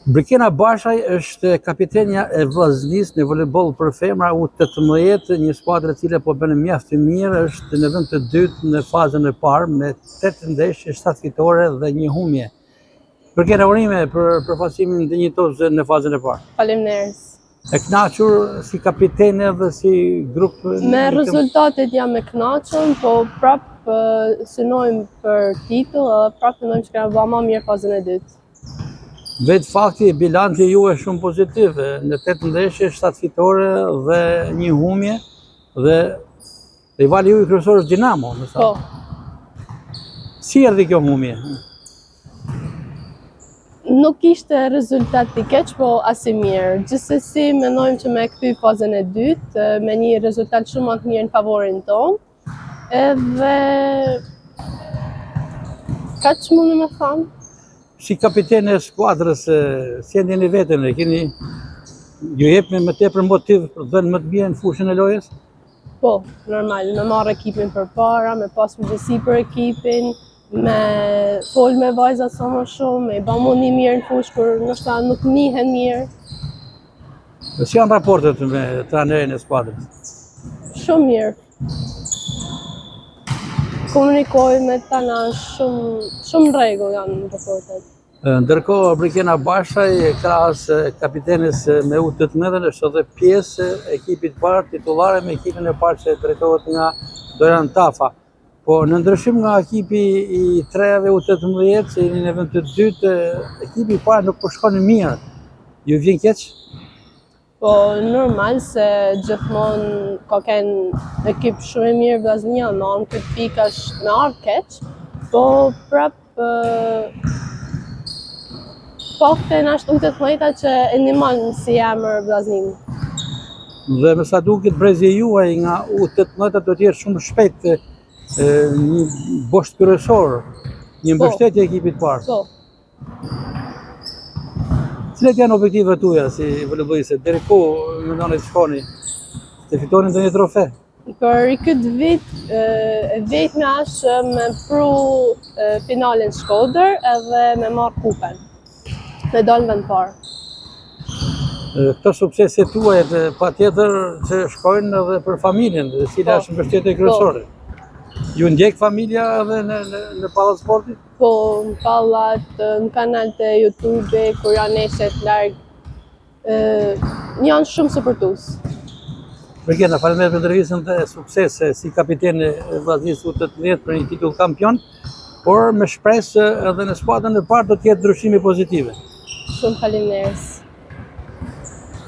Brikena Bashaj është kapitenja e vllaznisë në voleyboll për femra U18, një skuadër e cila po bën mjaft të mirë, është në vend të dytë në fazën e parë me 8 ndeshje, 7 fitore dhe 1 humje. Brikena, urime për përfaqësimin dinjitoz në fazën e parë. Faleminderit. E kënaqur si kapitene dhe si grup? Me rezultatet jam e kënaqur, po prap synojmë për titull dhe prap mendojmë që kemi bërë më mirë fazën e dytë. Vetë fakti, bilanci ju është shumë pozitiv, në 8 ndeshje, 7 fitore dhe 1 humje, dhe rivali ju i kryesor është Dinamo, më sa. Po. Si erdhi kjo humje? Nuk ishte rezultat i keq, po as i mirë. Gjithsesi mendojmë që me kthy fazën e dytë me një rezultat shumë më të mirë në favorin tonë. Edhe kaq mund të them. Si kapitene e skuadrës, si e ndjeni veten, ju jep me tepër motiv për dhënë më të mirë në fushën e lojës? Po, normal, me marrë ekipin përpara, me pas përgjegjësi për ekipin, me fol me vajzat sa më shumë, me i bë mundi mirë në fushë kur ndoshta nuk njihen mirë. Si janë raportet me trajnerin e skuadrës? Shumë mirë. Komunikojmë me tana, shumë rregull janë në raportet. Ndërkohë, Brikena Bashaj, krahas kapitenes me U18, është edhe pjesë e ekipit parë titullare me ekipin e parë që drejtohet nga Dorian Tafa. Po në ndryshim nga ekipi i treve U18, që jeni në vend të dytë, ekipi i parë nuk po shkon mirë. Ju vjen keq? Po normal se gjithmonë ka kenë ekip shumë i mirë vllaznia, në anë këtë pikash me ardhë keq, po prap faktin është U18 që e ndihmon si emër vllaznin. Dhe me sa duket brezi juaj nga U18 do të jetë shumë shpejt një bosht kryesor, një mbështetje e ekipit parë. Po. Cilat janë objektivat tuaja si voleybolliste? Deri ku mendoni të shkoni? Të fitoni ndonjë trofe? Për këtë vit, e vetmja është me pru finalen Shkodër edhe me marrë kupen. Me dalë vend parë. Këto suksese tuaja patjetër që shkojnë edhe për familjen, dhe cila është mbështetje kryesore. Ju ndjek familja edhe në pallat sportit? Po, në pallat, në kanalet e YouTube, kur janë neshet larg, janë shumë suportues. Brikena, faleminderit për intervistën dhe suksese si kapitene e vllaznisë U18 për një titull kampion, por me shpresë edhe në skuadrën e parë do të jetë ndryshime pozitive. Shumë faleminderit.